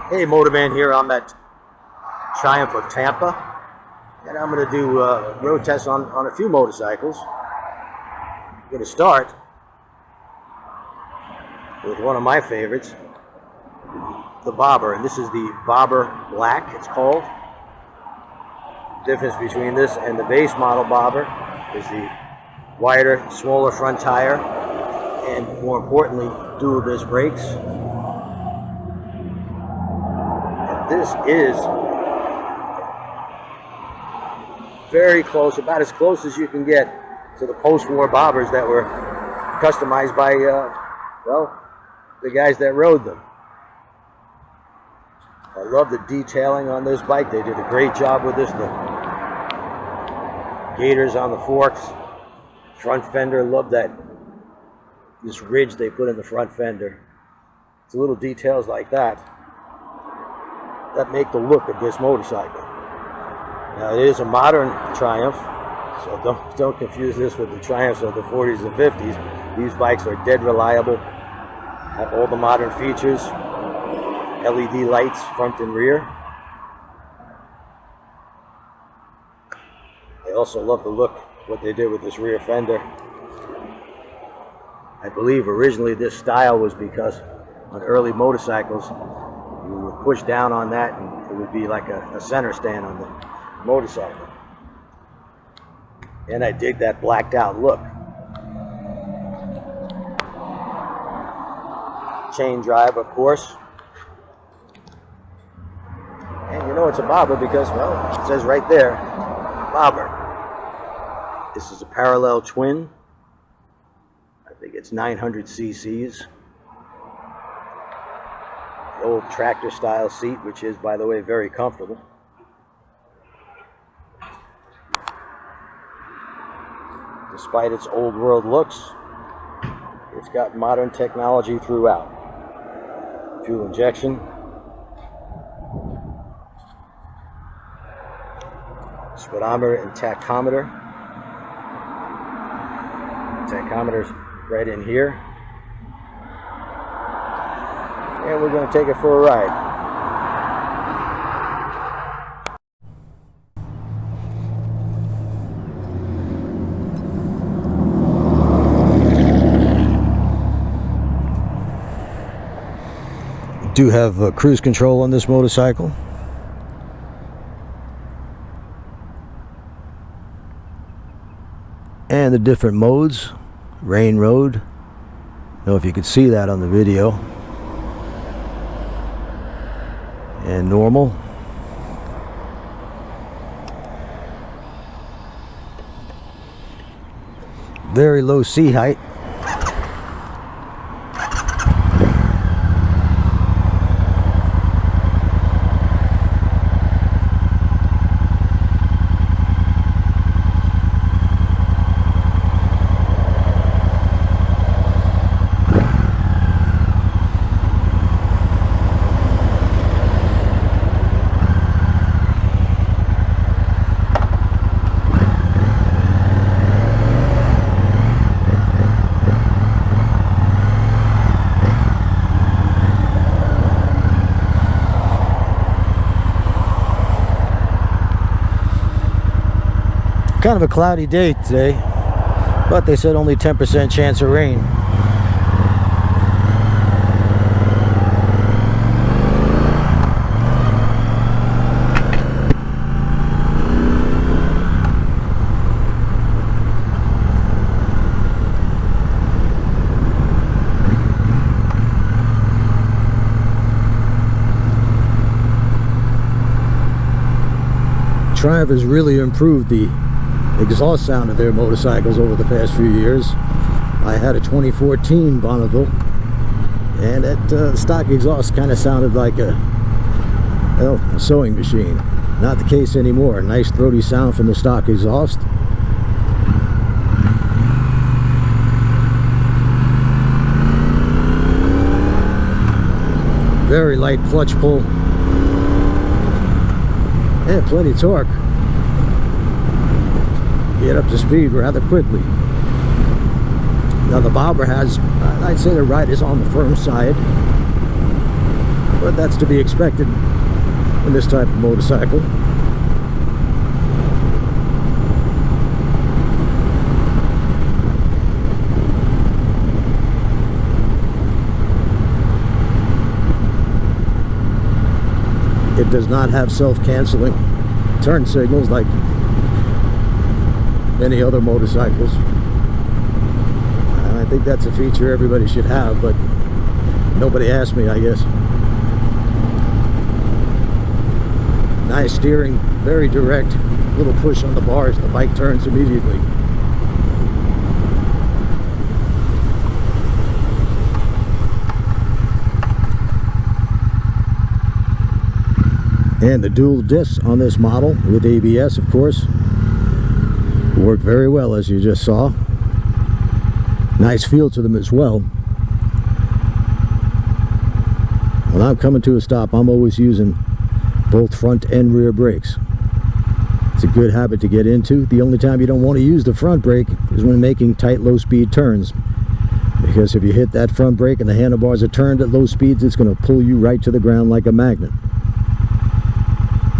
Hey, Motorman here. I'm at Triumph of Tampa, and I'm going to do road tests on a few motorcycles. I'm going to start with one of my favorites, the Bobber, and this is the Bobber Black, it's called. The difference between this and the base model Bobber is the wider, smaller front tire, and more importantly, dual disc brakes. This is very close, about as close as you can get to the post-war Bobbers that were customized by, well, the guys that rode them. I love the detailing on this bike. They did a great job with this. The gaiters on the forks, front fender, love that, this ridge they put in the front fender. It's little details like that that make the look of this motorcycle. Now it is a modern Triumph, so don't confuse this with the Triumphs of the 40s and 50s. These bikes are dead reliable, have all the modern features, LED lights front and rear. I also love the look, what they did with this rear fender. I believe originally this style was because on early motorcycles, you would push down on that and it would be like a center stand on the motorcycle. And I dig that blacked out look. Chain drive, of course. And you know it's a Bobber because, well, it says right there, Bobber. This is a parallel twin. I think it's 900 cc's. Old tractor style seat, which is, by the way, very comfortable. Despite its old world looks, it's got modern technology throughout. Fuel injection, speedometer and tachometer. Tachometer's right in here. And we're going to take it for a ride. We do have cruise control on this motorcycle. And the different modes. Rain Road. I don't know if you could see that on the video. And normal. Very low seat height. Kind of a cloudy day today, but they said only 10% chance of rain. Triumph has really improved the exhaust sound of their motorcycles over the past few years. I had a 2014 Bonneville, and that stock exhaust kind of sounded like a sewing machine. Not the case anymore. Nice throaty sound from the stock exhaust. Very light clutch pull. And plenty of torque. Get up to speed rather quickly. Now the Bobber has, I'd say the ride is on the firm side. but that's to be expected in this type of motorcycle. It does not have self-canceling turn signals like many other motorcycles. And I think that's a feature everybody should have, but nobody asked me, I guess. Nice steering, very direct. Little push on the bars, the bike turns immediately. And the dual discs on this model with ABS, of course, work very well, as you just saw. Nice feel to them as well. When I'm coming to a stop, I'm always using both front and rear brakes. It's a good habit to get into. The only time you don't want to use the front brake is when making tight, low-speed turns. Because if you hit that front brake and the handlebars are turned at low speeds, it's going to pull you right to the ground like a magnet.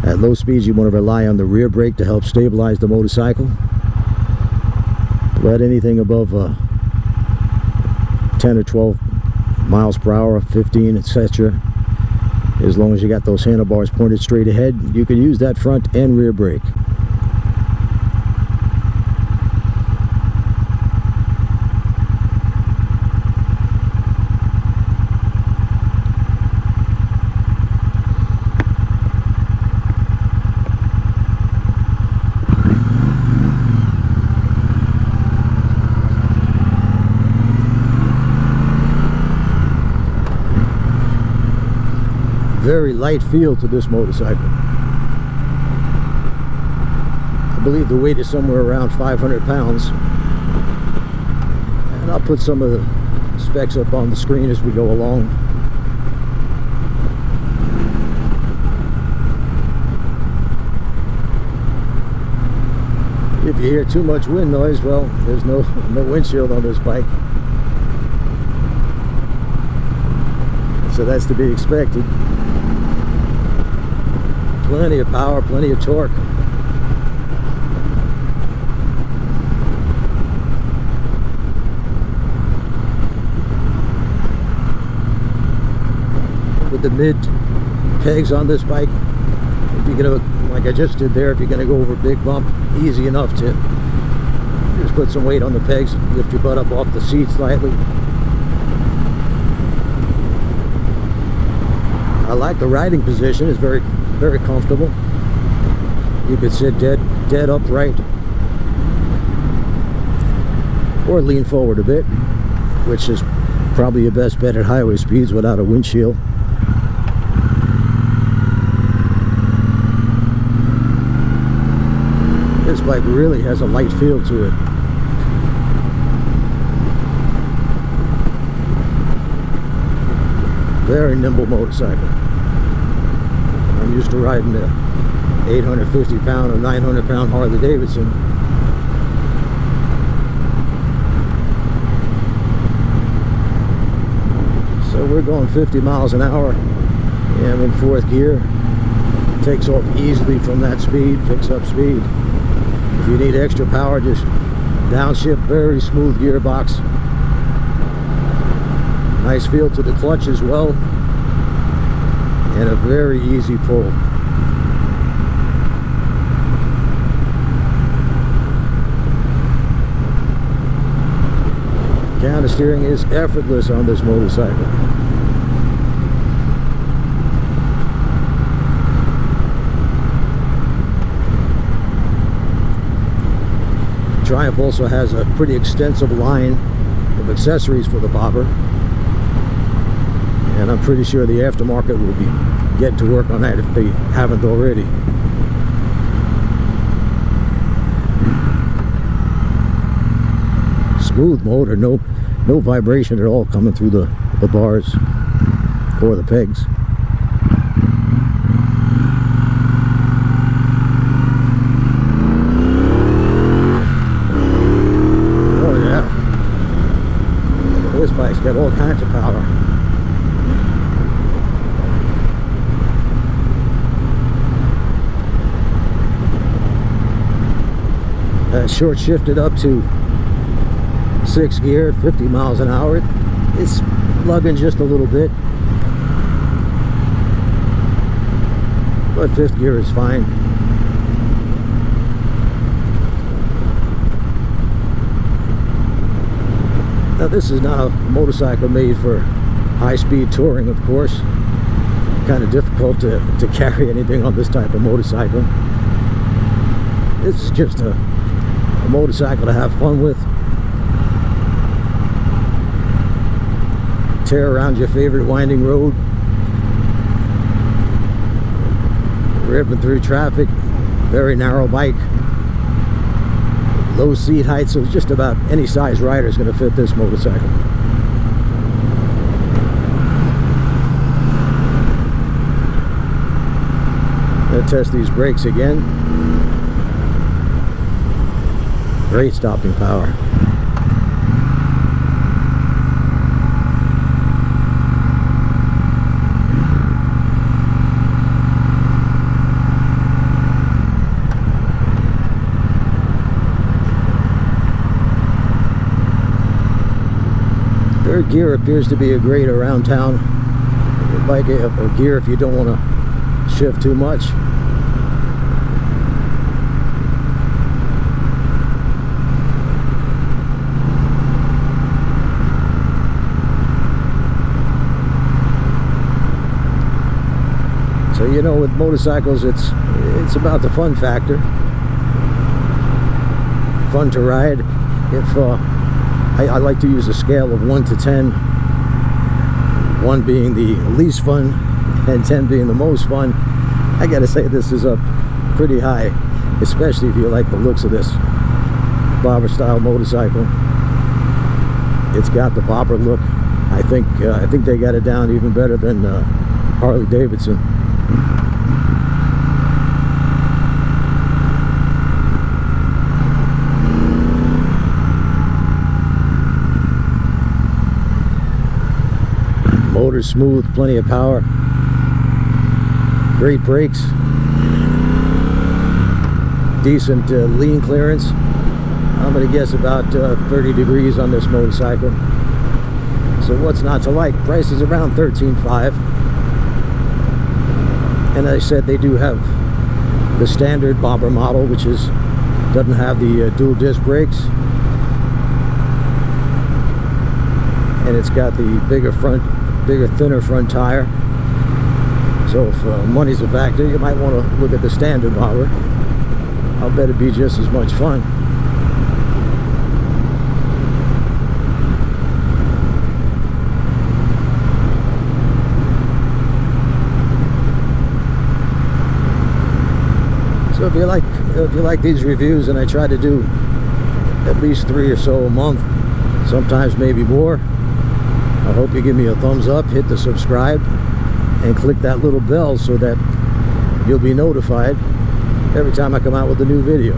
At low speeds, you want to rely on the rear brake to help stabilize the motorcycle. But anything above 10 or 12 miles per hour, 15, etc., as long as you got those handlebars pointed straight ahead, you can use that front and rear brake. Very light feel to this motorcycle. I believe the weight is somewhere around 500 pounds. And I'll put some of the specs up on the screen as we go along. If you hear too much wind noise, well, there's no windshield on this bike. So that's to be expected. Plenty of power, plenty of torque. With the mid pegs on this bike, if you're gonna, like I just did there, if you're gonna go over a big bump, easy enough to just put some weight on the pegs, lift your butt up off the seat slightly. I like the riding position. It's very comfortable. You could sit dead upright or lean forward a bit, which is probably your best bet at highway speeds without a windshield. This bike really has a light feel to it. Very nimble motorcycle. I'm used to riding the 850 pound or 900 pound Harley Davidson. So we're going 50 miles an hour. Yeah, I'm in fourth gear. Takes off easily from that speed, picks up speed. If you need extra power, just downshift, very smooth gearbox. Nice feel to the clutch as well. And a very easy pull. Counter steering is effortless on this motorcycle. Triumph also has a pretty extensive line of accessories for the bobber. And I'm pretty sure the aftermarket will be getting to work on that if they haven't already. Smooth motor, no vibration at all coming through the bars or the pegs. Oh yeah. This bike's got all kinds of power. short shifted up to 6th gear at 50 miles an hour. It's lugging just a little bit, but 5th gear is fine. Now this is not a motorcycle made for high-speed touring, of course. Kind of difficult to carry anything on this type of motorcycle. This is just a motorcycle to have fun with. Tear around your favorite winding road. Ripping through traffic. Very narrow bike. Low seat height, so just about any size rider is going to fit this motorcycle. Let's test these brakes again. Great stopping power. Third gear appears to be a great around town bike, a gear if you don't want to shift too much. So, you know, with motorcycles, it's about the fun factor. Fun to ride. If I like to use a scale of 1 to 10, 1 being the least fun and 10 being the most fun. I gotta say this is up pretty high, especially if you like the looks of this bobber style motorcycle. It's got the bobber look. I think they got it down even better than Harley Davidson. Motor's smooth, plenty of power, great brakes, decent lean clearance. I'm going to guess about 30 degrees on this motorcycle. So what's not to like? Price is around $13,500. And as I said, they do have the standard bobber model, which doesn't have the dual disc brakes, and it's got the bigger, thinner front tire. So if money's a factor, you might want to look at the standard bobber. I'll bet it'd be just as much fun. So if you like these reviews, and I try to do at least 3 or so a month, sometimes maybe more, I hope you give me a thumbs up, hit the subscribe, and click that little bell so that you'll be notified every time I come out with a new video.